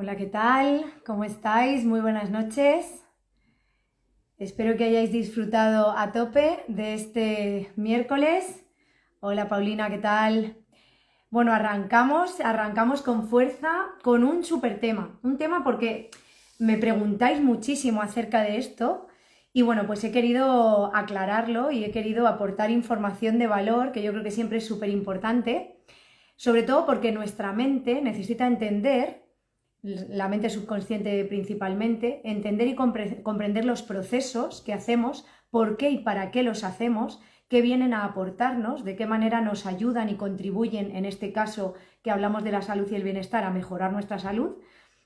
Hola, ¿qué tal? ¿Cómo estáis? Muy buenas noches. Espero que hayáis disfrutado a tope de este miércoles. Hola, Paulina, ¿qué tal? Bueno, arrancamos con fuerza con un súper tema. Un tema porque me preguntáis muchísimo acerca de esto y bueno, pues he querido aclararlo y he querido aportar información de valor que yo creo que siempre es súper importante, sobre todo porque nuestra mente necesita entender, la mente subconsciente principalmente, entender y comprender los procesos que hacemos, por qué y para qué los hacemos, qué vienen a aportarnos, de qué manera nos ayudan y contribuyen, en este caso que hablamos de la salud y el bienestar, a mejorar nuestra salud.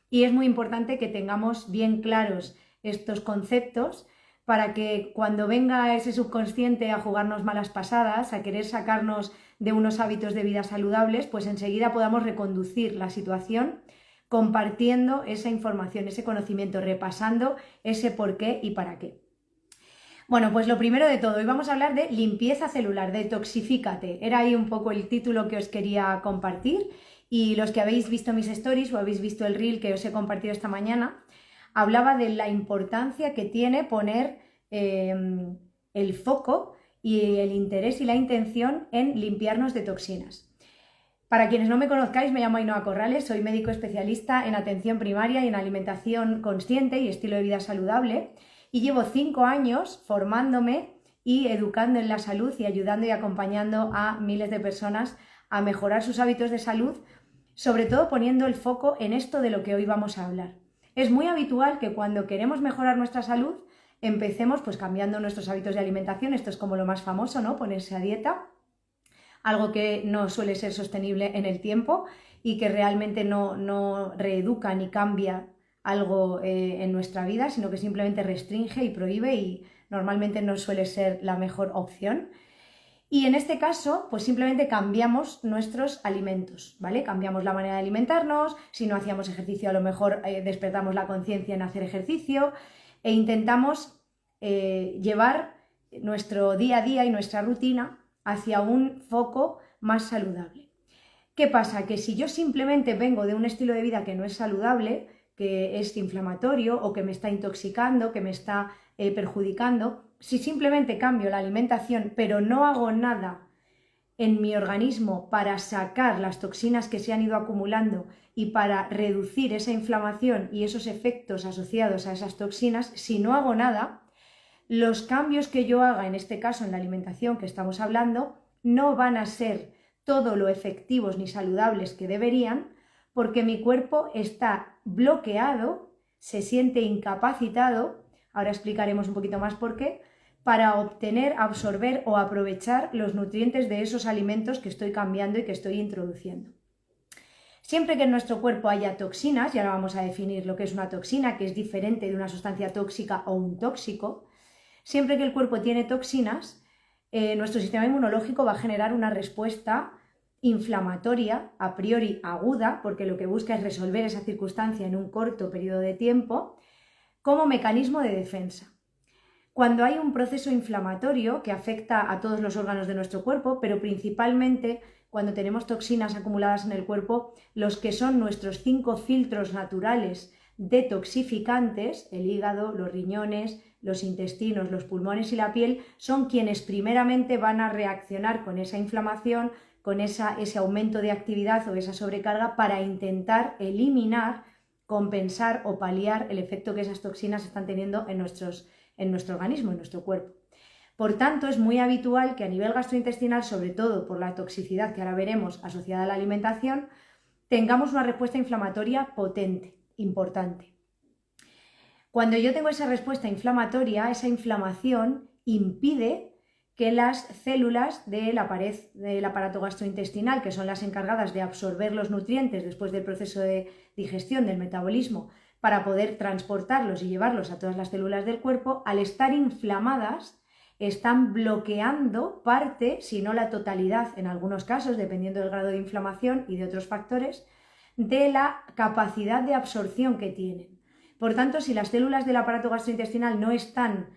Y es muy importante que tengamos bien claros estos conceptos para que cuando venga ese subconsciente a jugarnos malas pasadas, a querer sacarnos de unos hábitos de vida saludables, pues enseguida podamos reconducir la situación compartiendo esa información, ese conocimiento, repasando ese por qué y para qué. Bueno, pues lo primero de todo, hoy vamos a hablar de limpieza celular, detoxifícate. Era ahí un poco el título que os quería compartir y los que habéis visto mis stories o habéis visto el reel que os he compartido esta mañana, hablaba de la importancia que tiene poner el foco y el interés y la intención en limpiarnos de toxinas. Para quienes no me conozcáis, me llamo Ainhoa Corrales, soy médico especialista en atención primaria y en alimentación consciente y estilo de vida saludable y llevo 5 años formándome y educando en la salud y ayudando y acompañando a miles de personas a mejorar sus hábitos de salud, sobre todo poniendo el foco en esto de lo que hoy vamos a hablar. Es muy habitual que cuando queremos mejorar nuestra salud empecemos pues cambiando nuestros hábitos de alimentación, esto es como lo más famoso, ¿no? Ponerse a dieta, algo que no suele ser sostenible en el tiempo y que realmente no reeduca ni cambia algo en nuestra vida, sino que simplemente restringe y prohíbe y normalmente no suele ser la mejor opción. Y en este caso, pues simplemente cambiamos nuestros alimentos, ¿vale? Cambiamos la manera de alimentarnos, si no hacíamos ejercicio a lo mejor despertamos la conciencia en hacer ejercicio e intentamos llevar nuestro día a día y nuestra rutina hacia un foco más saludable. ¿Qué pasa? Que si yo simplemente vengo de un estilo de vida que no es saludable, que es inflamatorio o que me está intoxicando, que me está perjudicando, si simplemente cambio la alimentación pero no hago nada en mi organismo para sacar las toxinas que se han ido acumulando y para reducir esa inflamación y esos efectos asociados a esas toxinas, si no hago nada, los cambios que yo haga, en este caso en la alimentación que estamos hablando, no van a ser todo lo efectivos ni saludables que deberían, porque mi cuerpo está bloqueado, se siente incapacitado, ahora explicaremos un poquito más por qué, para obtener, absorber o aprovechar los nutrientes de esos alimentos que estoy cambiando y que estoy introduciendo. Siempre que en nuestro cuerpo haya toxinas, y ahora vamos a definir lo que es una toxina, que es diferente de una sustancia tóxica o un tóxico, siempre que el cuerpo tiene toxinas, nuestro sistema inmunológico va a generar una respuesta inflamatoria, a priori aguda, porque lo que busca es resolver esa circunstancia en un corto periodo de tiempo, como mecanismo de defensa. Cuando hay un proceso inflamatorio que afecta a todos los órganos de nuestro cuerpo, pero principalmente cuando tenemos toxinas acumuladas en el cuerpo, los que son nuestros 5 filtros naturales detoxificantes, el hígado, los riñones, los intestinos, los pulmones y la piel, son quienes primeramente van a reaccionar con esa inflamación, con ese aumento de actividad o esa sobrecarga para intentar eliminar, compensar o paliar el efecto que esas toxinas están teniendo en nuestro organismo, en nuestro cuerpo. Por tanto, es muy habitual que a nivel gastrointestinal, sobre todo por la toxicidad que ahora veremos asociada a la alimentación, tengamos una respuesta inflamatoria potente, importante. Cuando yo tengo esa respuesta inflamatoria, esa inflamación impide que las células de la pared del aparato gastrointestinal, que son las encargadas de absorber los nutrientes después del proceso de digestión, del metabolismo, para poder transportarlos y llevarlos a todas las células del cuerpo, al estar inflamadas, están bloqueando parte, si no la totalidad en algunos casos, dependiendo del grado de inflamación y de otros factores, de la capacidad de absorción que tienen. Por tanto, si las células del aparato gastrointestinal no están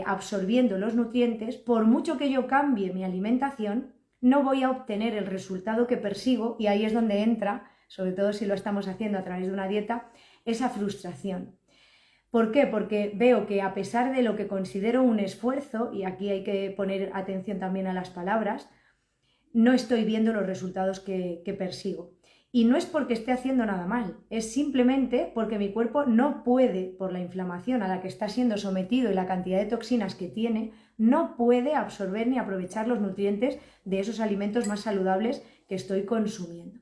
absorbiendo los nutrientes, por mucho que yo cambie mi alimentación, no voy a obtener el resultado que persigo, y ahí es donde entra sobre todo si lo estamos haciendo a través de una dieta, esa frustración. ¿Por qué? Porque veo que a pesar de lo que considero un esfuerzo, y aquí hay que poner atención también a las palabras, no estoy viendo los resultados que persigo. Y no es porque esté haciendo nada mal, es simplemente porque mi cuerpo no puede, por la inflamación a la que está siendo sometido y la cantidad de toxinas que tiene, no puede absorber ni aprovechar los nutrientes de esos alimentos más saludables que estoy consumiendo.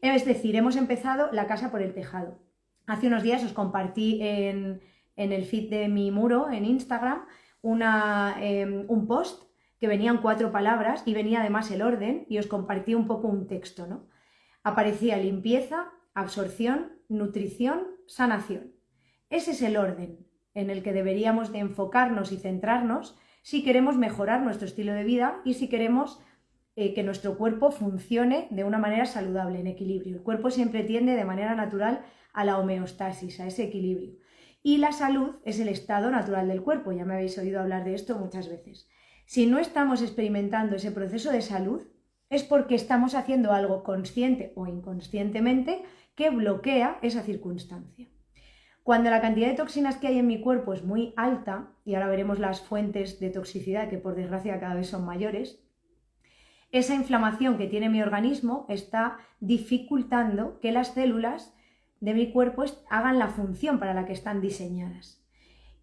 Es decir, hemos empezado la casa por el tejado. Hace unos días os compartí en el feed de mi muro en Instagram un post que venían 4 palabras y venía además el orden, y os compartí un poco un texto, ¿no? Aparecía limpieza, absorción, nutrición, sanación. Ese es el orden en el que deberíamos de enfocarnos y centrarnos si queremos mejorar nuestro estilo de vida y si queremos que nuestro cuerpo funcione de una manera saludable, en equilibrio. El cuerpo siempre tiende de manera natural a la homeostasis, a ese equilibrio. Y la salud es el estado natural del cuerpo, ya me habéis oído hablar de esto muchas veces. Si no estamos experimentando ese proceso de salud, es porque estamos haciendo algo consciente o inconscientemente que bloquea esa circunstancia. Cuando la cantidad de toxinas que hay en mi cuerpo es muy alta, y ahora veremos las fuentes de toxicidad que por desgracia cada vez son mayores, esa inflamación que tiene mi organismo está dificultando que las células de mi cuerpo hagan la función para la que están diseñadas.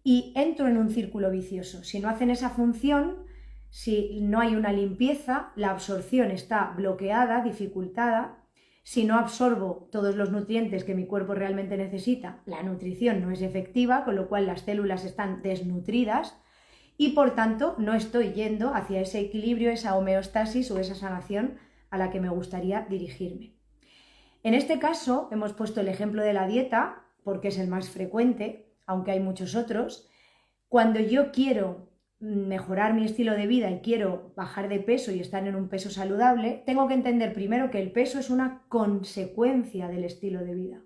Y entro en un círculo vicioso. Si no hacen esa función, si no hay una limpieza, la absorción está bloqueada, dificultada. Si no absorbo todos los nutrientes que mi cuerpo realmente necesita, la nutrición no es efectiva, con lo cual las células están desnutridas y por tanto no estoy yendo hacia ese equilibrio, esa homeostasis o esa sanación a la que me gustaría dirigirme. En este caso hemos puesto el ejemplo de la dieta porque es el más frecuente, aunque hay muchos otros. Cuando yo quiero mejorar mi estilo de vida y quiero bajar de peso y estar en un peso saludable, tengo que entender primero que el peso es una consecuencia del estilo de vida.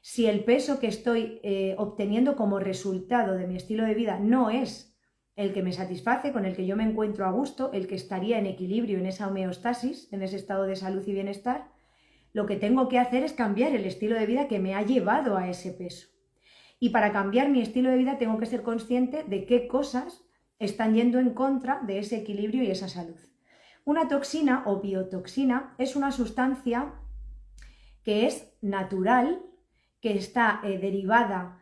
Si el peso que estoy obteniendo como resultado de mi estilo de vida no es el que me satisface, con el que yo me encuentro a gusto, el que estaría en equilibrio, en esa homeostasis, en ese estado de salud y bienestar, lo que tengo que hacer es cambiar el estilo de vida que me ha llevado a ese peso. Y para cambiar mi estilo de vida tengo que ser consciente de qué cosas están yendo en contra de ese equilibrio y esa salud. Una toxina o biotoxina es una sustancia que es natural, que está derivada,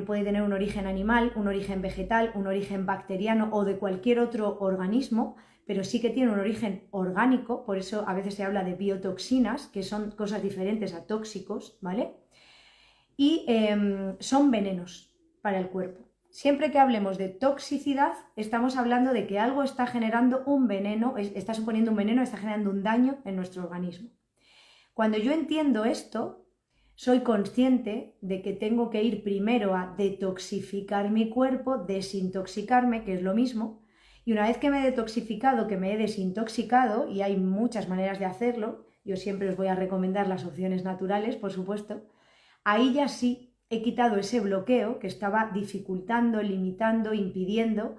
puede tener un origen animal, un origen vegetal, un origen bacteriano o de cualquier otro organismo, pero sí que tiene un origen orgánico, por eso a veces se habla de biotoxinas, que son cosas diferentes a tóxicos, ¿vale? Y son venenos para el cuerpo. Siempre que hablemos de toxicidad, estamos hablando de que algo está generando un veneno, está suponiendo un veneno, está generando un daño en nuestro organismo. Cuando yo entiendo esto, soy consciente de que tengo que ir primero a detoxificar mi cuerpo, desintoxicarme, que es lo mismo, y una vez que me he detoxificado, que me he desintoxicado, y hay muchas maneras de hacerlo, yo siempre os voy a recomendar las opciones naturales, por supuesto, ahí ya sí he quitado ese bloqueo que estaba dificultando, limitando, impidiendo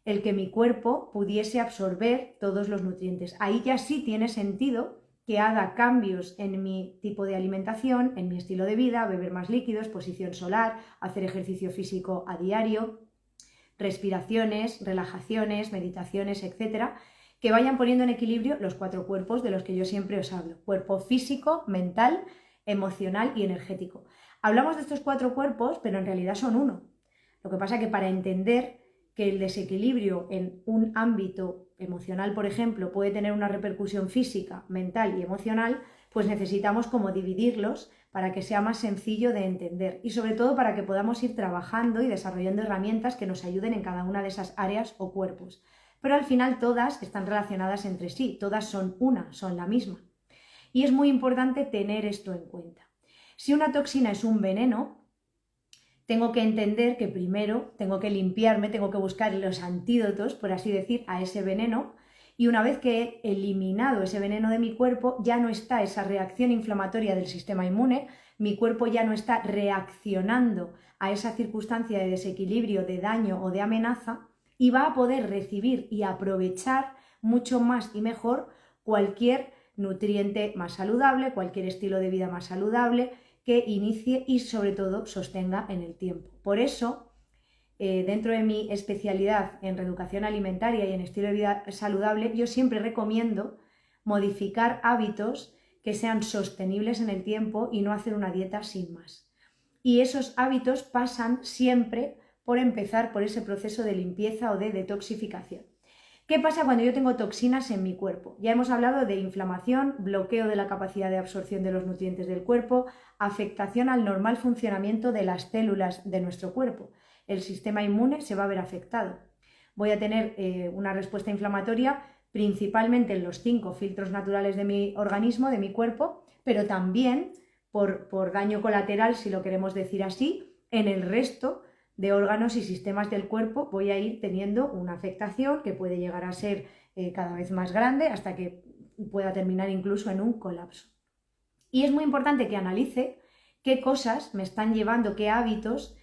el que mi cuerpo pudiese absorber todos los nutrientes. Ahí ya sí tiene sentido que haga cambios en mi tipo de alimentación, en mi estilo de vida, beber más líquidos, exposición solar, hacer ejercicio físico a diario, respiraciones, relajaciones, meditaciones, etcétera, que vayan poniendo en equilibrio los 4 cuerpos de los que yo siempre os hablo: cuerpo físico, mental, emocional y energético. Hablamos de estos 4 cuerpos, pero en realidad son uno. Lo que pasa es que para entender que el desequilibrio en un ámbito emocional, por ejemplo, puede tener una repercusión física, mental y emocional, pues necesitamos como dividirlos para que sea más sencillo de entender y sobre todo para que podamos ir trabajando y desarrollando herramientas que nos ayuden en cada una de esas áreas o cuerpos. Pero al final todas están relacionadas entre sí, todas son una, son la misma. Y es muy importante tener esto en cuenta. Si una toxina es un veneno, tengo que entender que primero tengo que limpiarme, tengo que buscar los antídotos, por así decir, a ese veneno, y una vez que he eliminado ese veneno de mi cuerpo, ya no está esa reacción inflamatoria del sistema inmune, mi cuerpo ya no está reaccionando a esa circunstancia de desequilibrio, de daño o de amenaza, y va a poder recibir y aprovechar mucho más y mejor cualquier nutriente más saludable, cualquier estilo de vida más saludable que inicie y sobre todo sostenga en el tiempo. Por eso, dentro de mi especialidad en reeducación alimentaria y en estilo de vida saludable, yo siempre recomiendo modificar hábitos que sean sostenibles en el tiempo y no hacer una dieta sin más. Y esos hábitos pasan siempre por empezar por ese proceso de limpieza o de detoxificación. ¿Qué pasa cuando yo tengo toxinas en mi cuerpo? Ya hemos hablado de inflamación, bloqueo de la capacidad de absorción de los nutrientes del cuerpo, afectación al normal funcionamiento de las células de nuestro cuerpo. El sistema inmune se va a ver afectado. Voy a tener una respuesta inflamatoria principalmente en los 5 filtros naturales de mi organismo, de mi cuerpo, pero también por daño colateral, si lo queremos decir así, en el resto de órganos y sistemas del cuerpo voy a ir teniendo una afectación que puede llegar a ser cada vez más grande hasta que pueda terminar incluso en un colapso. Y es muy importante que analice qué cosas me están llevando, qué hábitos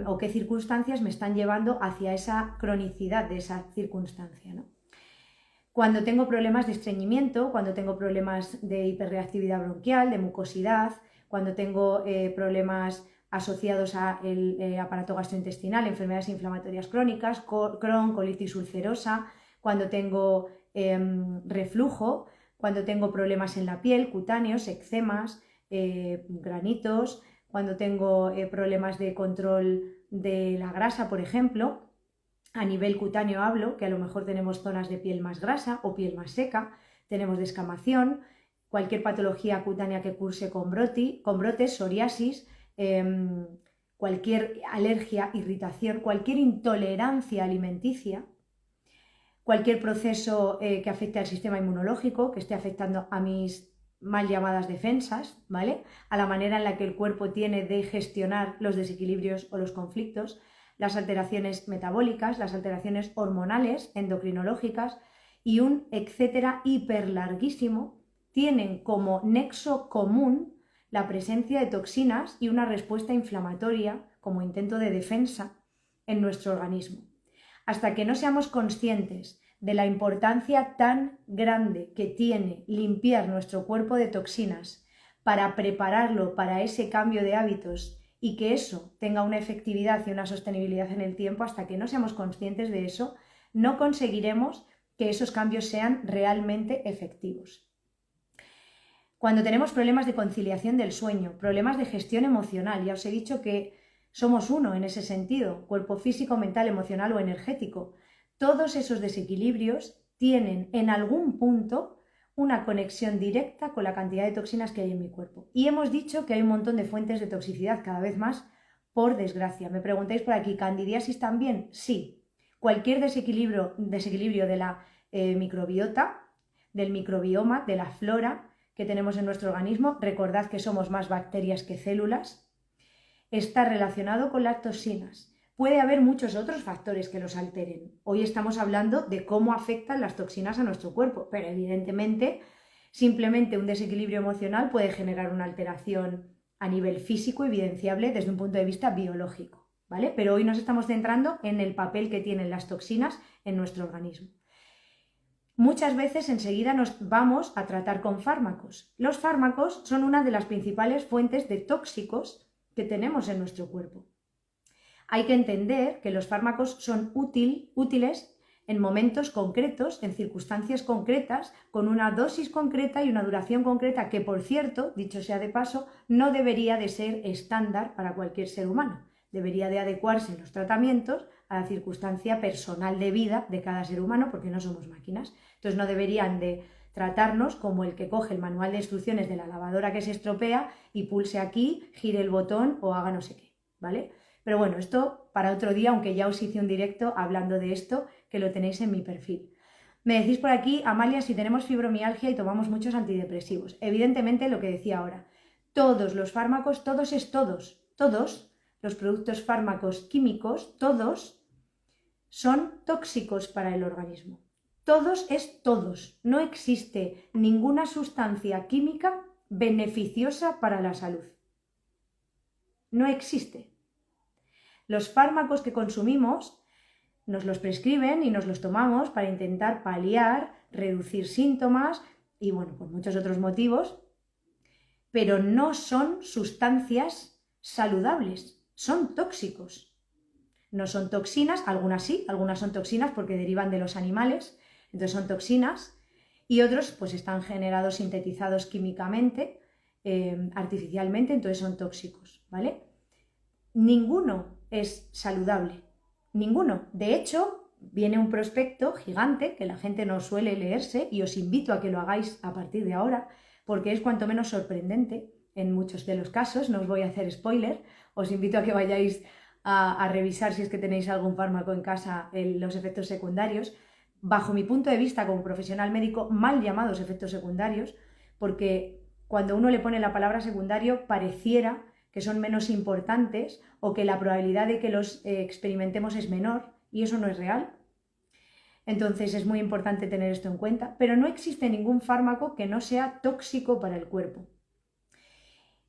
o qué circunstancias me están llevando hacia esa cronicidad de esa circunstancia, ¿no? Cuando tengo problemas de estreñimiento, cuando tengo problemas de hiperreactividad bronquial, de mucosidad, cuando tengo problemas asociados al aparato gastrointestinal, enfermedades inflamatorias crónicas, Crohn, colitis ulcerosa, cuando tengo reflujo, cuando tengo problemas en la piel, cutáneos, eczemas, granitos, cuando tengo problemas de control de la grasa, por ejemplo. A nivel cutáneo hablo, que a lo mejor tenemos zonas de piel más grasa o piel más seca, tenemos descamación, cualquier patología cutánea que curse con brotes, psoriasis, cualquier alergia, irritación, cualquier intolerancia alimenticia, cualquier proceso que afecte al sistema inmunológico, que esté afectando a mis mal llamadas defensas, ¿vale? A la manera en la que el cuerpo tiene de gestionar los desequilibrios o los conflictos, las alteraciones metabólicas, las alteraciones hormonales, endocrinológicas y un etcétera hiperlarguísimo, tienen como nexo común la presencia de toxinas y una respuesta inflamatoria como intento de defensa en nuestro organismo. Hasta que no seamos conscientes de la importancia tan grande que tiene limpiar nuestro cuerpo de toxinas para prepararlo para ese cambio de hábitos y que eso tenga una efectividad y una sostenibilidad en el tiempo, hasta que no seamos conscientes de eso, no conseguiremos que esos cambios sean realmente efectivos. Cuando tenemos problemas de conciliación del sueño, problemas de gestión emocional, ya os he dicho que somos uno en ese sentido, cuerpo físico, mental, emocional o energético, todos esos desequilibrios tienen en algún punto una conexión directa con la cantidad de toxinas que hay en mi cuerpo. Y hemos dicho que hay un montón de fuentes de toxicidad, cada vez más, por desgracia. Me preguntáis por aquí, ¿candidiasis también? Sí. Cualquier desequilibrio de la microbiota, del microbioma, de la flora que tenemos en nuestro organismo, recordad que somos más bacterias que células, está relacionado con las toxinas. Puede haber muchos otros factores que los alteren. Hoy estamos hablando de cómo afectan las toxinas a nuestro cuerpo, pero evidentemente simplemente un desequilibrio emocional puede generar una alteración a nivel físico evidenciable desde un punto de vista biológico, ¿vale? Pero hoy nos estamos centrando en el papel que tienen las toxinas en nuestro organismo. Muchas veces enseguida nos vamos a tratar con fármacos. Los fármacos son una de las principales fuentes de tóxicos que tenemos en nuestro cuerpo. Hay que entender que los fármacos son útiles en momentos concretos, en circunstancias concretas, con una dosis concreta y una duración concreta que, por cierto, dicho sea de paso, no debería de ser estándar para cualquier ser humano. Debería de adecuarse los tratamientos a la circunstancia personal de vida de cada ser humano, porque no somos máquinas. Entonces no deberían de tratarnos como el que coge el manual de instrucciones de la lavadora que se estropea y pulse aquí, gire el botón o haga no sé qué, ¿vale? Pero bueno, esto para otro día, aunque ya os hice un directo hablando de esto, que lo tenéis en mi perfil. Me decís por aquí, Amalia, si tenemos fibromialgia y tomamos muchos antidepresivos. Evidentemente, lo que decía ahora, todos los fármacos, todos los productos fármacos químicos, todos son tóxicos para el organismo. Todos es todos. No existe ninguna sustancia química beneficiosa para la salud. No existe. Los fármacos que consumimos nos los prescriben y nos los tomamos para intentar paliar, reducir síntomas, y bueno, por muchos otros motivos, pero no son sustancias saludables, son tóxicos. No son toxinas, algunas sí, algunas son toxinas porque derivan de los animales, entonces son toxinas, y otros pues están generados, sintetizados químicamente, artificialmente, entonces son tóxicos, ¿vale? Ninguno es saludable, ninguno. De hecho, viene un prospecto gigante que la gente no suele leerse y os invito a que lo hagáis a partir de ahora, porque es cuanto menos sorprendente en muchos de los casos, no os voy a hacer spoiler, os invito a que vayáis a revisar si es que tenéis algún fármaco en casa, los efectos secundarios, bajo mi punto de vista como profesional médico, mal llamados efectos secundarios, porque cuando uno le pone la palabra secundario pareciera que son menos importantes o que la probabilidad de que los experimentemos es menor, y eso no es real. Entonces es muy importante tener esto en cuenta, pero no existe ningún fármaco que no sea tóxico para el cuerpo.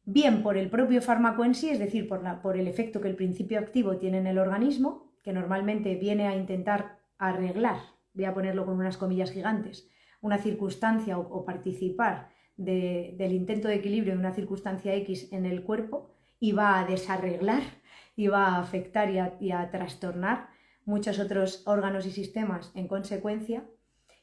Bien por el propio fármaco en sí, es decir, por el efecto que el principio activo tiene en el organismo, que normalmente viene a intentar arreglar, voy a ponerlo con unas comillas gigantes, una circunstancia o participar del intento de equilibrio de una circunstancia X en el cuerpo, y va a desarreglar y va a afectar y a trastornar muchos otros órganos y sistemas en consecuencia,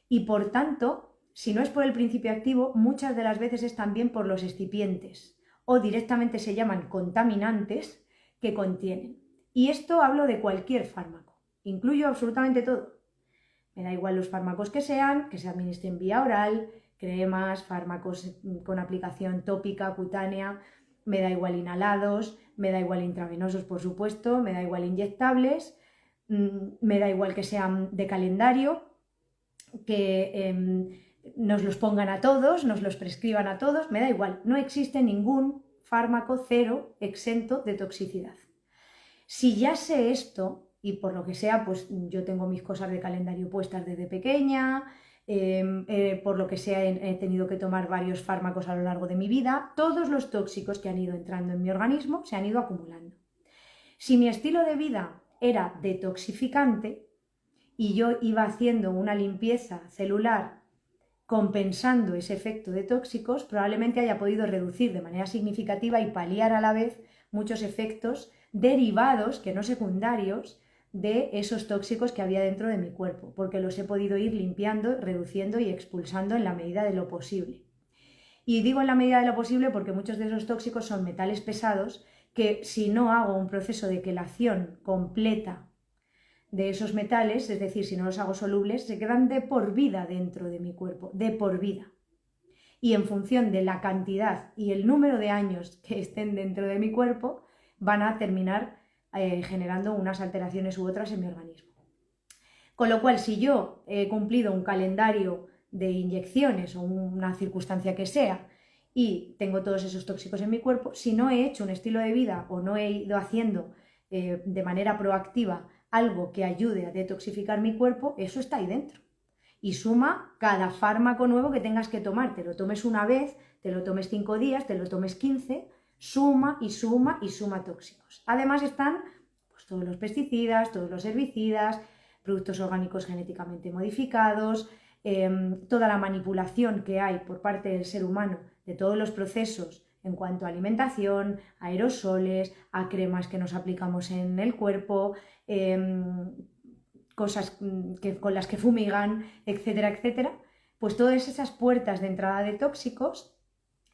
y por tanto, si no es por el principio activo, muchas de las veces es también por los excipientes, o directamente se llaman contaminantes que contienen. Y esto hablo de cualquier fármaco, incluyo absolutamente todo. Me da igual los fármacos que se administren vía oral, cremas, fármacos con aplicación tópica, cutánea, me da igual inhalados, me da igual intravenosos, por supuesto, me da igual inyectables, me da igual que sean de calendario, que nos los pongan a todos, nos los prescriban a todos, me da igual, no existe ningún fármaco cero exento de toxicidad. Si ya sé esto, y por lo que sea, pues yo tengo mis cosas de calendario puestas desde pequeña, por lo que sea he tenido que tomar varios fármacos a lo largo de mi vida, todos los tóxicos que han ido entrando en mi organismo se han ido acumulando. Si mi estilo de vida era detoxificante y yo iba haciendo una limpieza celular compensando ese efecto de tóxicos, probablemente haya podido reducir de manera significativa y paliar a la vez muchos efectos derivados, que no secundarios, de esos tóxicos que había dentro de mi cuerpo, porque los he podido ir limpiando, reduciendo y expulsando en la medida de lo posible. Y digo en la medida de lo posible porque muchos de esos tóxicos son metales pesados que, si no hago un proceso de quelación completa de esos metales, es decir, si no los hago solubles, se quedan de por vida dentro de mi cuerpo, de por vida. Y en función de la cantidad y el número de años que estén dentro de mi cuerpo, van a terminar generando unas alteraciones u otras en mi organismo. Con lo cual, si yo he cumplido un calendario de inyecciones o una circunstancia que sea y tengo todos esos tóxicos en mi cuerpo, si no he hecho un estilo de vida o no he ido haciendo de manera proactiva algo que ayude a detoxificar mi cuerpo, eso está ahí dentro. Y suma cada fármaco nuevo que tengas que tomar, te lo tomes una vez, te lo tomes 5 días, te lo tomes 15, suma y suma y suma tóxicos. Además están pues, todos los pesticidas, todos los herbicidas, productos orgánicos genéticamente modificados, toda la manipulación que hay por parte del ser humano de todos los procesos en cuanto a alimentación, a aerosoles, a cremas que nos aplicamos en el cuerpo, cosas con las que fumigan, etcétera, etcétera, pues todas esas puertas de entrada de tóxicos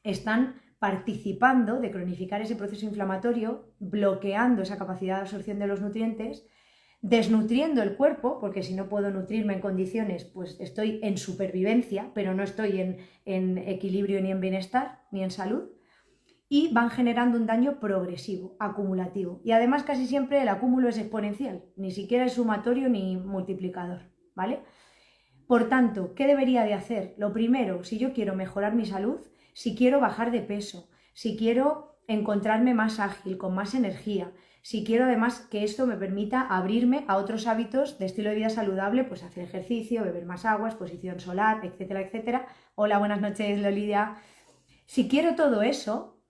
están participando de cronificar ese proceso inflamatorio, bloqueando esa capacidad de absorción de los nutrientes, desnutriendo el cuerpo, porque si no puedo nutrirme en condiciones, pues estoy en supervivencia, pero no estoy en equilibrio ni en bienestar, ni en salud, y van generando un daño progresivo, acumulativo. Y además casi siempre el acúmulo es exponencial, ni siquiera es sumatorio ni multiplicador, ¿vale? Por tanto, ¿qué debería de hacer? Lo primero, si yo quiero mejorar mi salud, si quiero bajar de peso, si quiero encontrarme más ágil, con más energía, si quiero además que esto me permita abrirme a otros hábitos de estilo de vida saludable, pues hacer ejercicio, beber más agua, exposición solar, etcétera, etcétera. Hola, buenas noches, Lolidia. Si quiero todo eso,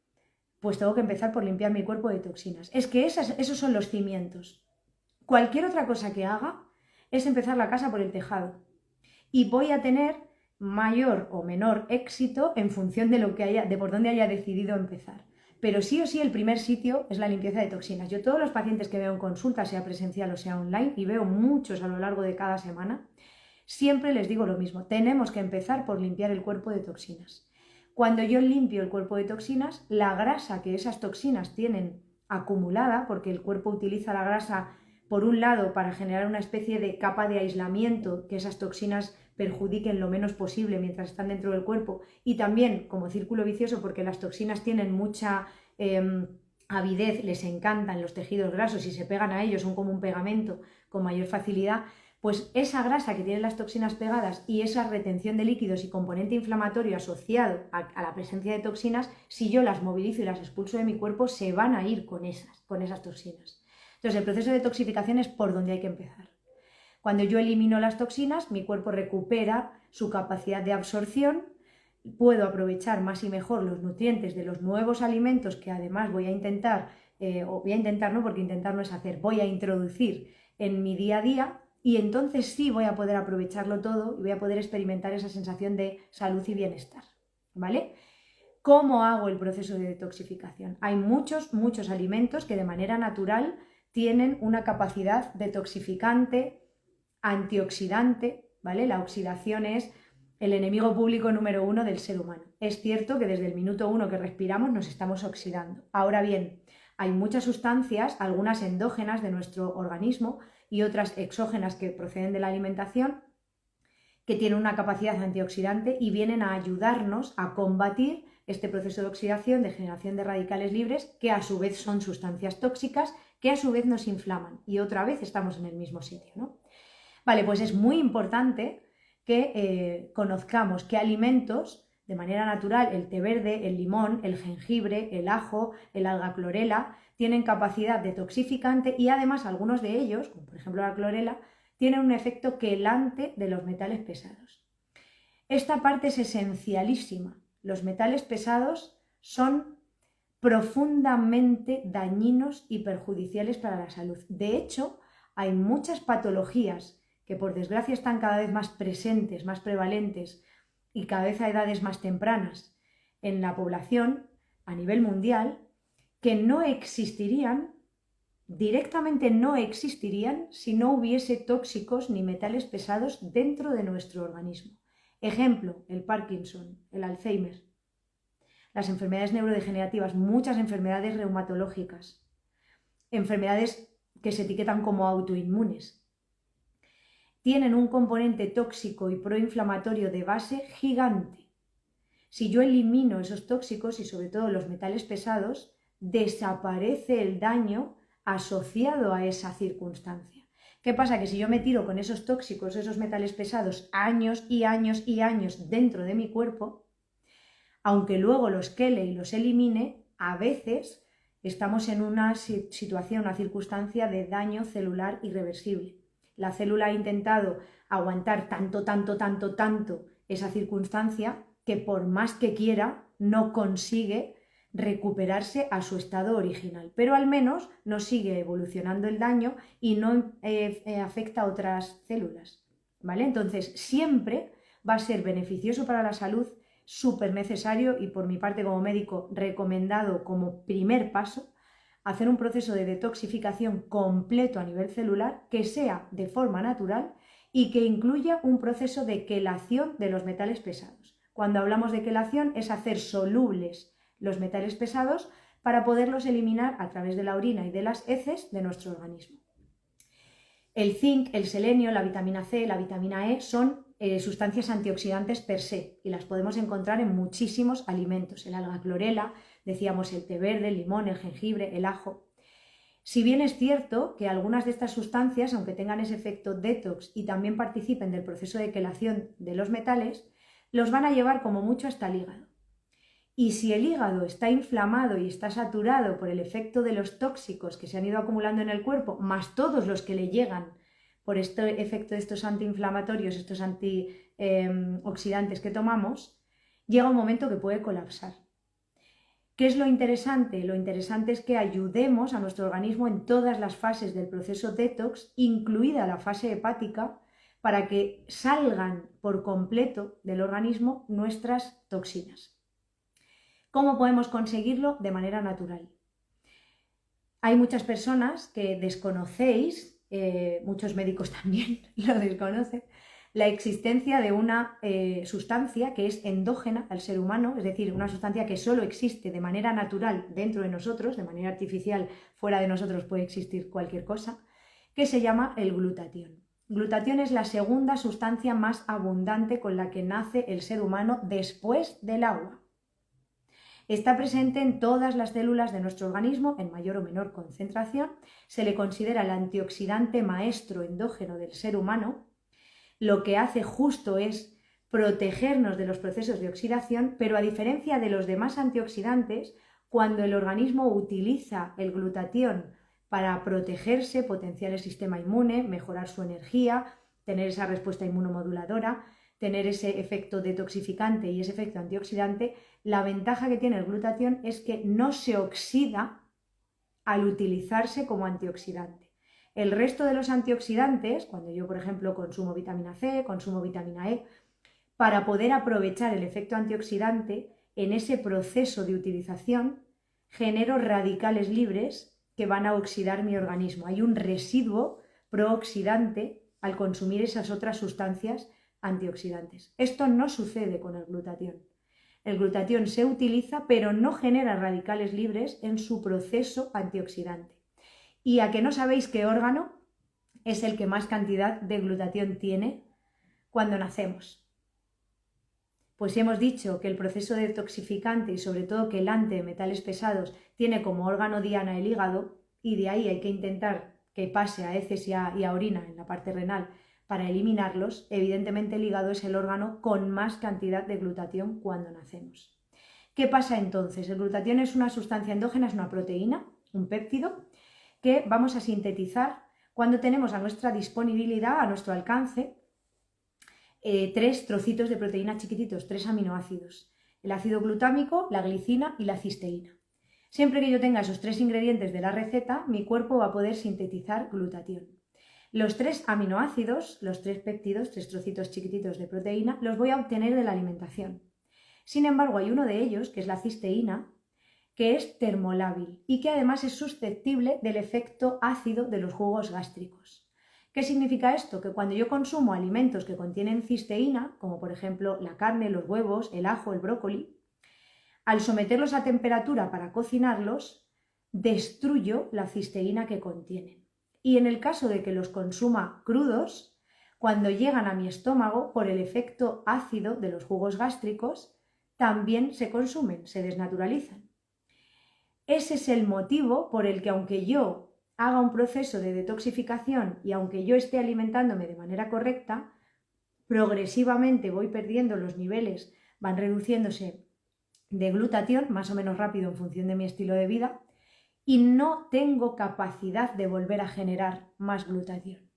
pues tengo que empezar por limpiar mi cuerpo de toxinas. Es que esos son los cimientos. Cualquier otra cosa que haga es empezar la casa por el tejado. Y voy a tener mayor o menor éxito en función de de por dónde haya decidido empezar. Pero sí o sí el primer sitio es la limpieza de toxinas. Yo todos los pacientes que veo en consulta, sea presencial o sea online, y veo muchos a lo largo de cada semana, siempre les digo lo mismo, tenemos que empezar por limpiar el cuerpo de toxinas. Cuando yo limpio el cuerpo de toxinas, la grasa que esas toxinas tienen acumulada, porque el cuerpo utiliza la grasa por un lado para generar una especie de capa de aislamiento, que esas toxinas perjudiquen lo menos posible mientras están dentro del cuerpo, y también como círculo vicioso porque las toxinas tienen mucha avidez, les encantan los tejidos grasos y se pegan a ellos, son como un pegamento con mayor facilidad. Pues esa grasa que tienen las toxinas pegadas y esa retención de líquidos y componente inflamatorio asociado a la presencia de toxinas, si yo las movilizo y las expulso de mi cuerpo, se van a ir con esas toxinas. Entonces el proceso de detoxificación es por donde hay que empezar. Cuando yo elimino las toxinas, mi cuerpo recupera su capacidad de absorción, puedo aprovechar más y mejor los nutrientes de los nuevos alimentos que además voy a intentar no, porque intentar no es hacer, voy a introducir en mi día a día. Y entonces sí voy a poder aprovecharlo todo y voy a poder experimentar esa sensación de salud y bienestar, ¿vale? ¿Cómo hago el proceso de detoxificación? Hay muchos alimentos que de manera natural tienen una capacidad detoxificante, antioxidante, ¿vale? La oxidación es el enemigo público número 1 del ser humano. Es cierto que desde el minuto 1 que respiramos nos estamos oxidando. Ahora bien, hay muchas sustancias, algunas endógenas de nuestro organismo, y otras exógenas que proceden de la alimentación, que tienen una capacidad antioxidante y vienen a ayudarnos a combatir este proceso de oxidación, de generación de radicales libres, que a su vez son sustancias tóxicas, que a su vez nos inflaman. Y otra vez estamos en el mismo sitio, ¿no? Vale, pues es muy importante que conozcamos qué alimentos, de manera natural, el té verde, el limón, el jengibre, el ajo, el alga clorela, tienen capacidad detoxificante y además algunos de ellos, como por ejemplo la clorela, tienen un efecto quelante de los metales pesados. Esta parte es esencialísima. Los metales pesados son profundamente dañinos y perjudiciales para la salud. De hecho, hay muchas patologías que por desgracia están cada vez más presentes, más prevalentes y cada vez a edades más tempranas en la población a nivel mundial, que no existirían, directamente no existirían, si no hubiese tóxicos ni metales pesados dentro de nuestro organismo. Ejemplo, el Parkinson, el Alzheimer, las enfermedades neurodegenerativas, muchas enfermedades reumatológicas, enfermedades que se etiquetan como autoinmunes, tienen un componente tóxico y proinflamatorio de base gigante. Si yo elimino esos tóxicos y sobre todo los metales pesados, desaparece el daño asociado a esa circunstancia. ¿Qué pasa? Que si yo me tiro con esos tóxicos, esos metales pesados, años y años y años dentro de mi cuerpo, aunque luego los quele y los elimine, a veces estamos en una situación, una circunstancia de daño celular irreversible. La célula ha intentado aguantar tanto esa circunstancia que por más que quiera no consigue recuperarse a su estado original, pero al menos no sigue evolucionando el daño y no afecta a otras células, ¿vale? Entonces siempre va a ser beneficioso para la salud, súper necesario y por mi parte como médico recomendado como primer paso hacer un proceso de detoxificación completo a nivel celular que sea de forma natural y que incluya un proceso de quelación de los metales pesados. Cuando hablamos de quelación es hacer solubles los metales pesados para poderlos eliminar a través de la orina y de las heces de nuestro organismo. El zinc, el selenio, la vitamina C, la vitamina E son sustancias antioxidantes per se y las podemos encontrar en muchísimos alimentos. El alga clorela, decíamos el té verde, el limón, el jengibre, el ajo. Si bien es cierto que algunas de estas sustancias, aunque tengan ese efecto detox y también participen del proceso de quelación de los metales, los van a llevar como mucho hasta el hígado. Y si el hígado está inflamado y está saturado por el efecto de los tóxicos que se han ido acumulando en el cuerpo, más todos los que le llegan por este efecto de estos antiinflamatorios, estos antioxidantes que tomamos, llega un momento que puede colapsar. ¿Qué es lo interesante? Lo interesante es que ayudemos a nuestro organismo en todas las fases del proceso detox, incluida la fase hepática, para que salgan por completo del organismo nuestras toxinas. ¿Cómo podemos conseguirlo? De manera natural. Hay muchas personas que desconocéis, muchos médicos también lo desconocen, la existencia de una sustancia que es endógena al ser humano, es decir, una sustancia que solo existe de manera natural dentro de nosotros, de manera artificial fuera de nosotros puede existir cualquier cosa, que se llama el glutatión. Glutatión es la segunda sustancia más abundante con la que nace el ser humano después del agua. Está presente en todas las células de nuestro organismo en mayor o menor concentración. Se le considera el antioxidante maestro endógeno del ser humano. Lo que hace justo es protegernos de los procesos de oxidación, pero a diferencia de los demás antioxidantes, cuando el organismo utiliza el glutatión para protegerse, potenciar el sistema inmune, mejorar su energía, tener esa respuesta inmunomoduladora, tener ese efecto detoxificante y ese efecto antioxidante, la ventaja que tiene el glutatión es que no se oxida al utilizarse como antioxidante. El resto de los antioxidantes, cuando yo, por ejemplo, consumo vitamina C, consumo vitamina E, para poder aprovechar el efecto antioxidante, en ese proceso de utilización genero radicales libres que van a oxidar mi organismo. Hay un residuo prooxidante al consumir esas otras sustancias antioxidantes. Esto no sucede con el glutatión. El glutatión se utiliza, pero no genera radicales libres en su proceso antioxidante. ¿Y a que no sabéis qué órgano es el que más cantidad de glutatión tiene cuando nacemos? Pues si hemos dicho que el proceso detoxificante y sobre todo que el de metales pesados tiene como órgano diana el hígado, y de ahí hay que intentar que pase a heces y a orina en la parte renal para eliminarlos, evidentemente el hígado es el órgano con más cantidad de glutatión cuando nacemos. ¿Qué pasa entonces? El glutatión es una sustancia endógena, es una proteína, un péptido, que vamos a sintetizar cuando tenemos a nuestra disponibilidad, a nuestro alcance, 3 trocitos de proteína chiquititos, 3 aminoácidos, el ácido glutámico, la glicina y la cisteína. Siempre que yo tenga esos 3 ingredientes de la receta, mi cuerpo va a poder sintetizar glutatión. Los 3 aminoácidos, los 3 péptidos, 3 trocitos chiquititos de proteína, los voy a obtener de la alimentación. Sin embargo, hay uno de ellos, que es la cisteína, que es termolábil y que además es susceptible del efecto ácido de los jugos gástricos. ¿Qué significa esto? Que cuando yo consumo alimentos que contienen cisteína, como por ejemplo la carne, los huevos, el ajo, el brócoli, al someterlos a temperatura para cocinarlos, destruyo la cisteína que contienen. Y en el caso de que los consuma crudos, cuando llegan a mi estómago, por el efecto ácido de los jugos gástricos, también se consumen, se desnaturalizan. Ese es el motivo por el que aunque yo haga un proceso de detoxificación y aunque yo esté alimentándome de manera correcta, progresivamente voy perdiendo los niveles, van reduciéndose de glutatión, más o menos rápido en función de mi estilo de vida, y no tengo capacidad de volver a generar más glutatión.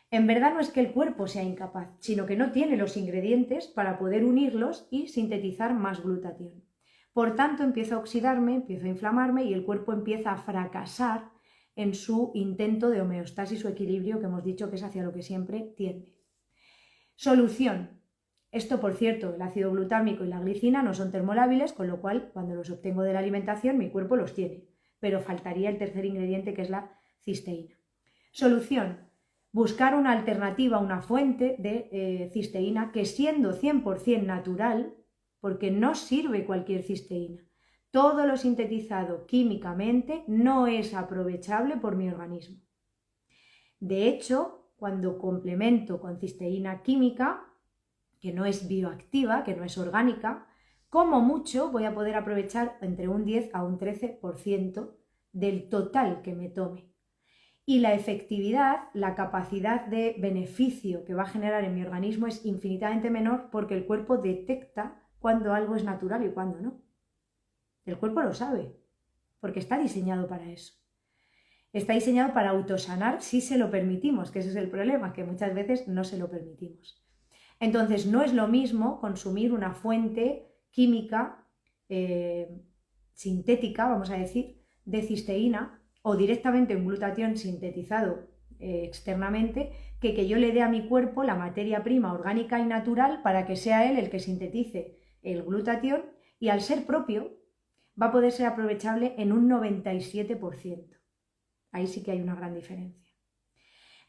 En verdad no es que el cuerpo sea incapaz, sino que no tiene los ingredientes para poder unirlos y sintetizar más glutatión. Por tanto, empiezo a oxidarme, empiezo a inflamarme y el cuerpo empieza a fracasar en su intento de homeostasis o equilibrio, que hemos dicho que es hacia lo que siempre tiende. Solución. Esto, por cierto, el ácido glutámico y la glicina no son termolábiles, con lo cual, cuando los obtengo de la alimentación, mi cuerpo los tiene. Pero faltaría el tercer ingrediente, que es la cisteína. Solución. Buscar una alternativa, una fuente de cisteína que, siendo 100% natural, porque no sirve cualquier cisteína, todo lo sintetizado químicamente no es aprovechable por mi organismo. De hecho, cuando complemento con cisteína química, que no es bioactiva, que no es orgánica, como mucho voy a poder aprovechar entre un 10 a un 13% del total que me tome. Y la efectividad, la capacidad de beneficio que va a generar en mi organismo es infinitamente menor porque el cuerpo detecta cuando algo es natural y cuando no. El cuerpo lo sabe, porque está diseñado para eso. Está diseñado para autosanar si se lo permitimos, que ese es el problema, que muchas veces no se lo permitimos. Entonces, no es lo mismo consumir una fuente química sintética, vamos a decir, de cisteína o directamente un glutatión sintetizado externamente que yo le dé a mi cuerpo la materia prima orgánica y natural para que sea él el que sintetice el glutatión, y al ser propio va a poder ser aprovechable en un 97%. Ahí sí que hay una gran diferencia.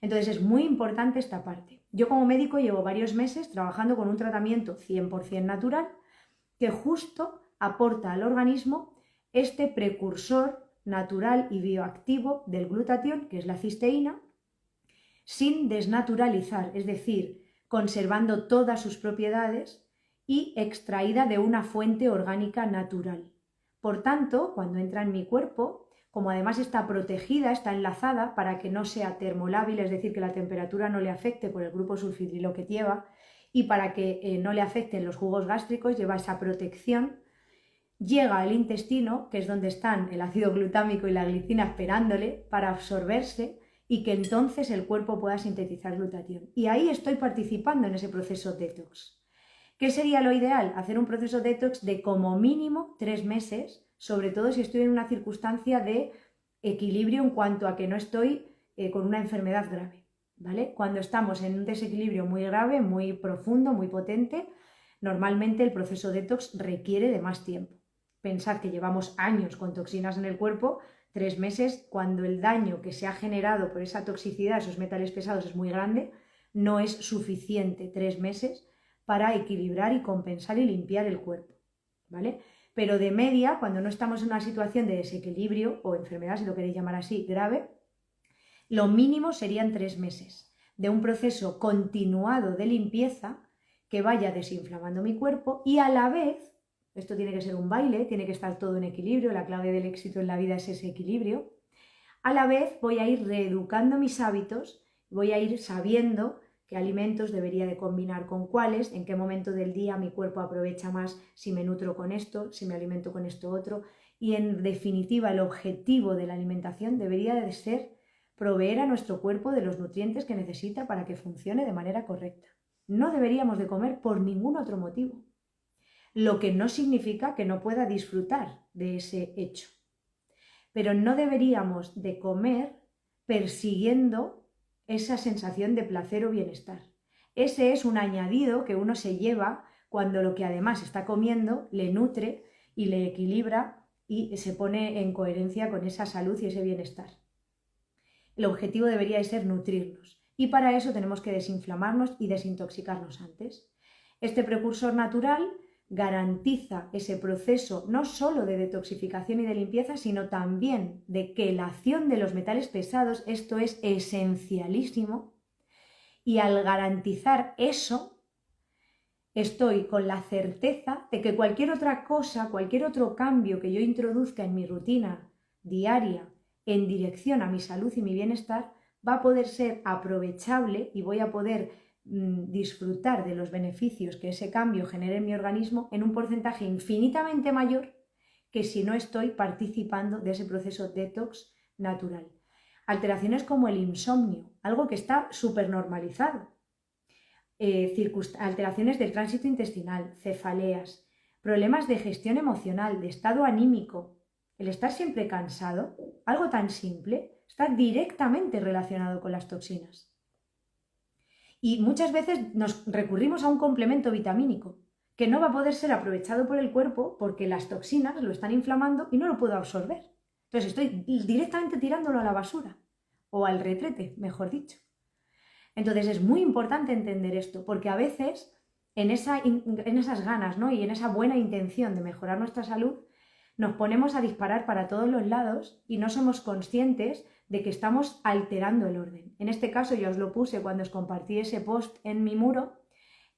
Entonces es muy importante esta parte. Yo como médico llevo varios meses trabajando con un tratamiento 100% natural que justo aporta al organismo este precursor natural y bioactivo del glutatión, que es la cisteína, sin desnaturalizar, es decir, conservando todas sus propiedades y extraída de una fuente orgánica natural. Por tanto, cuando entra en mi cuerpo, como además está protegida, está enlazada para que no sea termolábil, es decir, que la temperatura no le afecte por el grupo sulfidrilo que lleva, y para que no le afecten los jugos gástricos, lleva esa protección, llega al intestino, que es donde están el ácido glutámico y la glicina esperándole para absorberse y que entonces el cuerpo pueda sintetizar glutatión. Y ahí estoy participando en ese proceso detox. ¿Qué sería lo ideal? Hacer un proceso detox de como mínimo 3 meses, sobre todo si estoy en una circunstancia de equilibrio en cuanto a que no estoy con una enfermedad grave, ¿vale? Cuando estamos en un desequilibrio muy grave, muy profundo, muy potente, normalmente el proceso detox requiere de más tiempo. Pensad que llevamos años con toxinas en el cuerpo, 3 meses, cuando el daño que se ha generado por esa toxicidad, esos metales pesados, es muy grande, no es suficiente 3 meses para equilibrar y compensar y limpiar el cuerpo, ¿vale? Pero de media, cuando no estamos en una situación de desequilibrio o enfermedad, si lo queréis llamar así, grave, lo mínimo serían 3 meses de un proceso continuado de limpieza que vaya desinflamando mi cuerpo y a la vez, esto tiene que ser un baile, tiene que estar todo en equilibrio, la clave del éxito en la vida es ese equilibrio, a la vez voy a ir reeducando mis hábitos, voy a ir sabiendo qué alimentos debería de combinar con cuáles, en qué momento del día mi cuerpo aprovecha más si me nutro con esto, si me alimento con esto otro, y en definitiva el objetivo de la alimentación debería de ser proveer a nuestro cuerpo de los nutrientes que necesita para que funcione de manera correcta. No deberíamos de comer por ningún otro motivo, lo que no significa que no pueda disfrutar de ese hecho. Pero no deberíamos de comer persiguiendo esa sensación de placer o bienestar. Ese es un añadido que uno se lleva cuando lo que además está comiendo le nutre y le equilibra y se pone en coherencia con esa salud y ese bienestar. El objetivo debería de ser nutrirnos y para eso tenemos que desinflamarnos y desintoxicarnos antes. Este precursor natural garantiza ese proceso no solo de detoxificación y de limpieza, sino también de quelación de los metales pesados. Esto es esencialísimo, y al garantizar eso estoy con la certeza de que cualquier otra cosa, cualquier otro cambio que yo introduzca en mi rutina diaria en dirección a mi salud y mi bienestar va a poder ser aprovechable y voy a poder disfrutar de los beneficios que ese cambio genere en mi organismo en un porcentaje infinitamente mayor que si no estoy participando de ese proceso detox natural. Alteraciones como el insomnio, algo que está súper normalizado, alteraciones del tránsito intestinal, cefaleas, problemas de gestión emocional, de estado anímico, el estar siempre cansado, algo tan simple, está directamente relacionado con las toxinas. Y muchas veces nos recurrimos a un complemento vitamínico que no va a poder ser aprovechado por el cuerpo porque las toxinas lo están inflamando y no lo puedo absorber. Entonces estoy directamente tirándolo a la basura o al retrete, mejor dicho. Entonces es muy importante entender esto porque a veces en esas ganas, ¿no?, y en esa buena intención de mejorar nuestra salud nos ponemos a disparar para todos los lados y no somos conscientes de que estamos alterando el orden. En este caso, yo os lo puse cuando os compartí ese post en mi muro,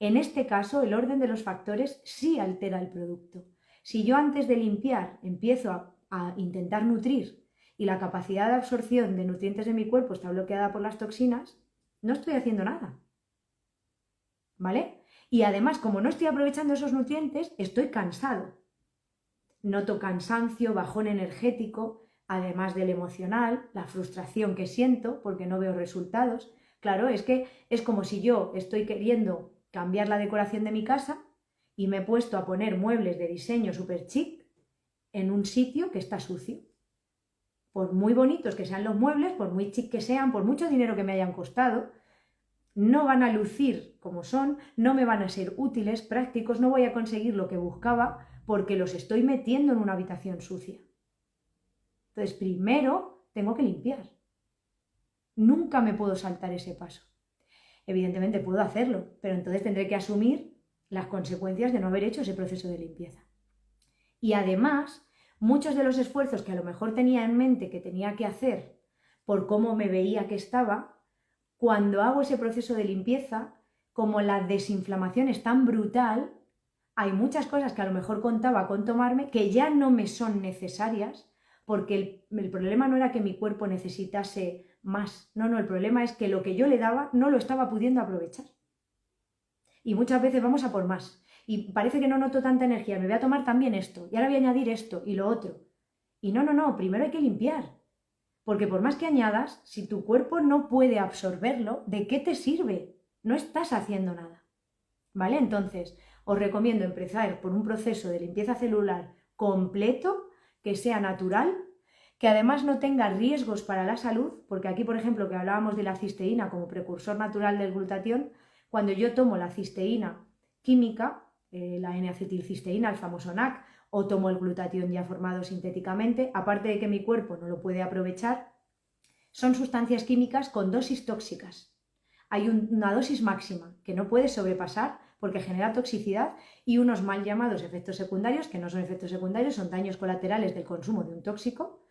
en este caso el orden de los factores sí altera el producto. Si yo antes de limpiar empiezo a intentar nutrir y la capacidad de absorción de nutrientes de mi cuerpo está bloqueada por las toxinas, no estoy haciendo nada, ¿vale? Y además, como no estoy aprovechando esos nutrientes, estoy cansado. Noto cansancio, bajón energético, además del emocional, la frustración que siento porque no veo resultados. Claro, es que es como si yo estoy queriendo cambiar la decoración de mi casa y me he puesto a poner muebles de diseño súper chic en un sitio que está sucio. por muy bonitos que sean los muebles, por muy chic que sean, por mucho dinero que me hayan costado, no van a lucir como son, no me van a ser útiles, prácticos, no voy a conseguir lo que buscaba porque los estoy metiendo en una habitación sucia. Entonces, primero tengo que limpiar. Nunca me puedo saltar ese paso. Evidentemente puedo hacerlo, pero entonces tendré que asumir las consecuencias de no haber hecho ese proceso de limpieza. Y además, muchos de los esfuerzos que a lo mejor tenía en mente que tenía que hacer por cómo me veía que estaba, cuando hago ese proceso de limpieza, como la desinflamación es tan brutal, hay muchas cosas que a lo mejor contaba con tomarme que ya no me son necesarias, porque el problema no era que mi cuerpo necesitase más, no, el problema es que lo que yo le daba no lo estaba pudiendo aprovechar. Y muchas veces vamos a por más. Y parece que no noto tanta energía, me voy a tomar también esto, y ahora voy a añadir esto y lo otro. Y no, primero hay que limpiar. Porque por más que añadas, si tu cuerpo no puede absorberlo, ¿de qué te sirve? No estás haciendo nada. ¿Vale? Entonces, os recomiendo empezar por un proceso de limpieza celular completo, que sea natural, que además no tenga riesgos para la salud, porque aquí, por ejemplo, que hablábamos de la cisteína como precursor natural del glutatión, cuando yo tomo la cisteína química, la N-acetilcisteína, el famoso NAC, o tomo el glutatión ya formado sintéticamente, aparte de que mi cuerpo no lo puede aprovechar, son sustancias químicas con dosis tóxicas. Hay una dosis máxima que no puedes sobrepasar porque genera toxicidad y unos mal llamados efectos secundarios, que no son efectos secundarios, son daños colaterales del consumo de un tóxico,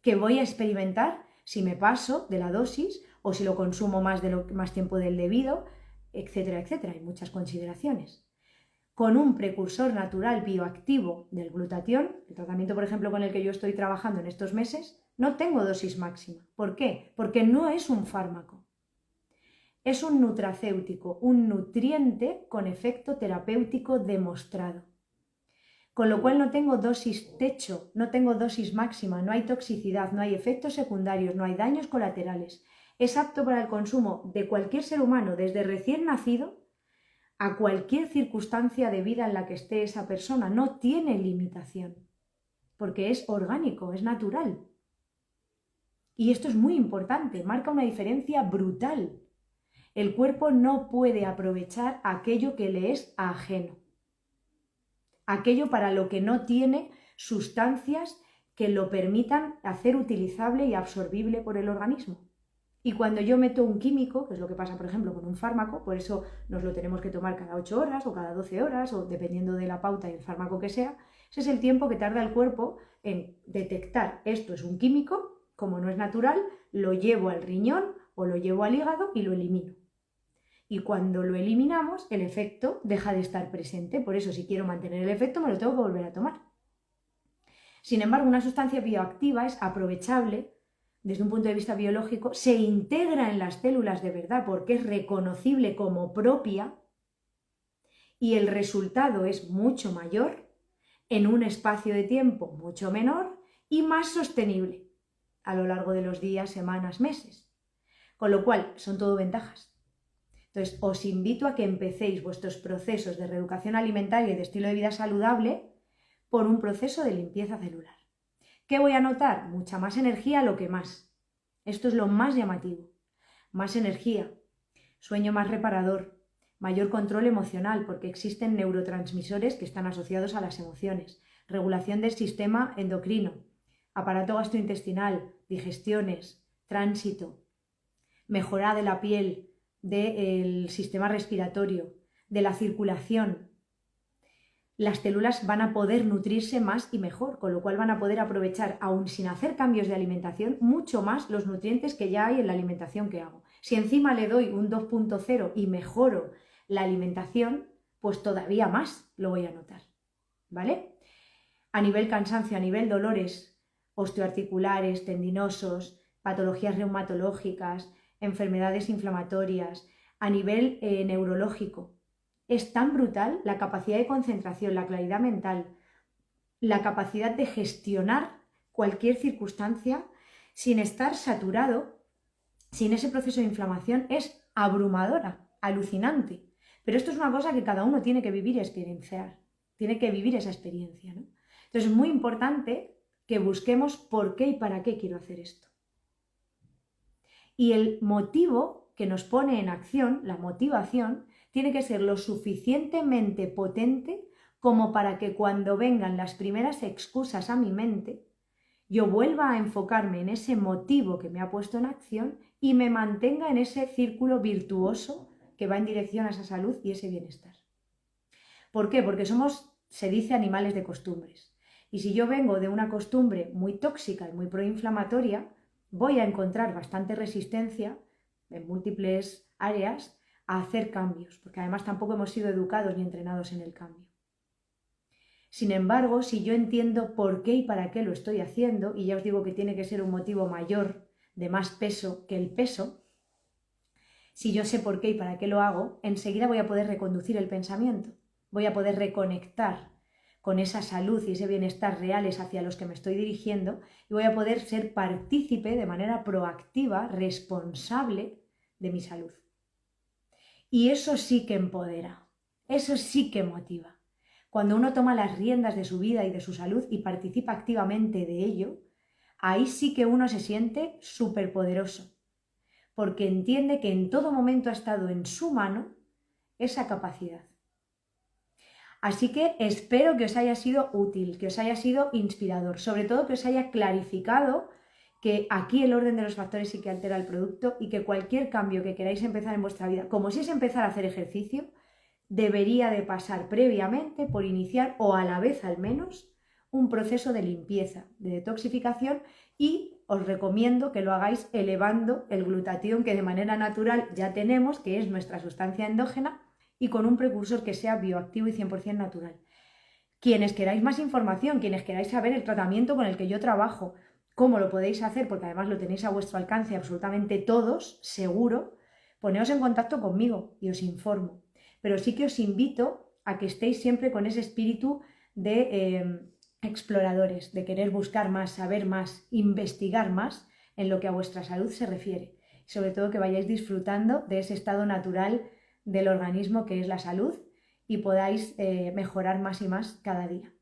que voy a experimentar si me paso de la dosis o si lo consumo más tiempo del debido, etcétera, etcétera. Hay muchas consideraciones. Con un precursor natural bioactivo del glutatión, el tratamiento, por ejemplo, con el que yo estoy trabajando en estos meses, no tengo dosis máxima. ¿Por qué? Porque no es un fármaco. Es un nutracéutico, un nutriente con efecto terapéutico demostrado. Con lo cual no tengo dosis techo, no tengo dosis máxima, no hay toxicidad, no hay efectos secundarios, no hay daños colaterales. Es apto para el consumo de cualquier ser humano, desde recién nacido a cualquier circunstancia de vida en la que esté esa persona. No tiene limitación, porque es orgánico, es natural. Y esto es muy importante, marca una diferencia brutal. El cuerpo no puede aprovechar aquello que le es ajeno, aquello para lo que no tiene sustancias que lo permitan hacer utilizable y absorbible por el organismo. Y cuando yo meto un químico, que es lo que pasa, por ejemplo, con un fármaco, por eso nos lo tenemos que tomar cada 8 horas o cada 12 horas, o dependiendo de la pauta y el fármaco que sea, ese es el tiempo que tarda el cuerpo en detectar esto es un químico, como no es natural, lo llevo al riñón o lo llevo al hígado y lo elimino. Y cuando lo eliminamos, el efecto deja de estar presente. Por eso, si quiero mantener el efecto, me lo tengo que volver a tomar. Sin embargo, una sustancia bioactiva es aprovechable desde un punto de vista biológico, se integra en las células de verdad porque es reconocible como propia y el resultado es mucho mayor en un espacio de tiempo mucho menor y más sostenible a lo largo de los días, semanas, meses. Con lo cual, son todo ventajas. Entonces, os invito a que empecéis vuestros procesos de reeducación alimentaria y de estilo de vida saludable por un proceso de limpieza celular. ¿Qué voy a notar? Mucha más energía, lo que más. Esto es lo más llamativo. Más energía, sueño más reparador, mayor control emocional, porque existen neurotransmisores que están asociados a las emociones, regulación del sistema endocrino, aparato gastrointestinal, digestiones, tránsito, mejora de la piel, del sistema respiratorio, de la circulación. Las células van a poder nutrirse más y mejor, con lo cual van a poder aprovechar, aún sin hacer cambios de alimentación, mucho más los nutrientes que ya hay en la alimentación que hago. Si encima le doy un 2.0 y mejoro la alimentación, pues todavía más lo voy a notar, ¿vale? A nivel cansancio, a nivel dolores osteoarticulares, tendinosos, patologías reumatológicas, enfermedades inflamatorias, a nivel neurológico. Es tan brutal la capacidad de concentración, la claridad mental, la capacidad de gestionar cualquier circunstancia sin estar saturado, sin ese proceso de inflamación, es abrumadora, alucinante. Pero esto es una cosa que cada uno tiene que vivir y experienciar, tiene que vivir esa experiencia, ¿no? Entonces es muy importante que busquemos por qué y para qué quiero hacer esto. Y el motivo que nos pone en acción, la motivación, tiene que ser lo suficientemente potente como para que cuando vengan las primeras excusas a mi mente, yo vuelva a enfocarme en ese motivo que me ha puesto en acción y me mantenga en ese círculo virtuoso que va en dirección a esa salud y ese bienestar. ¿Por qué? Porque somos, se dice, animales de costumbres. Y si yo vengo de una costumbre muy tóxica y muy proinflamatoria, voy a encontrar bastante resistencia en múltiples áreas a hacer cambios, porque además tampoco hemos sido educados ni entrenados en el cambio. Sin embargo, si yo entiendo por qué y para qué lo estoy haciendo, y ya os digo que tiene que ser un motivo mayor, de más peso que el peso, si yo sé por qué y para qué lo hago, enseguida voy a poder reconducir el pensamiento, voy a poder reconectar con esa salud y ese bienestar reales hacia los que me estoy dirigiendo y voy a poder ser partícipe de manera proactiva, responsable de mi salud. Y eso sí que empodera, eso sí que motiva. Cuando uno toma las riendas de su vida y de su salud y participa activamente de ello, ahí sí que uno se siente superpoderoso, porque entiende que en todo momento ha estado en su mano esa capacidad. Así que espero que os haya sido útil, que os haya sido inspirador, sobre todo que os haya clarificado que aquí el orden de los factores sí que altera el producto y que cualquier cambio que queráis empezar en vuestra vida, como si es empezar a hacer ejercicio, debería de pasar previamente por iniciar, o a la vez al menos, un proceso de limpieza, de detoxificación, y os recomiendo que lo hagáis elevando el glutatión que de manera natural ya tenemos, que es nuestra sustancia endógena, y con un precursor que sea bioactivo y 100% natural. Quienes queráis más información, quienes queráis saber el tratamiento con el que yo trabajo, cómo lo podéis hacer, porque además lo tenéis a vuestro alcance absolutamente todos, seguro, poneos en contacto conmigo y os informo. Pero sí que os invito a que estéis siempre con ese espíritu de exploradores, de querer buscar más, saber más, investigar más en lo que a vuestra salud se refiere. Y sobre todo que vayáis disfrutando de ese estado natural del organismo que es la salud y podáis mejorar más y más cada día.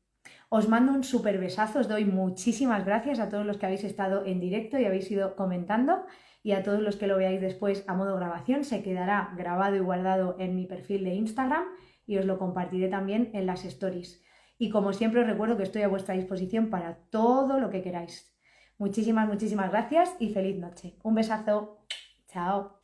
Os mando un súper besazo, os doy muchísimas gracias a todos los que habéis estado en directo y habéis ido comentando, y a todos los que lo veáis después a modo grabación. Se quedará grabado y guardado en mi perfil de Instagram y os lo compartiré también en las stories. Y como siempre os recuerdo que estoy a vuestra disposición para todo lo que queráis. Muchísimas gracias y feliz noche. Un besazo. Chao.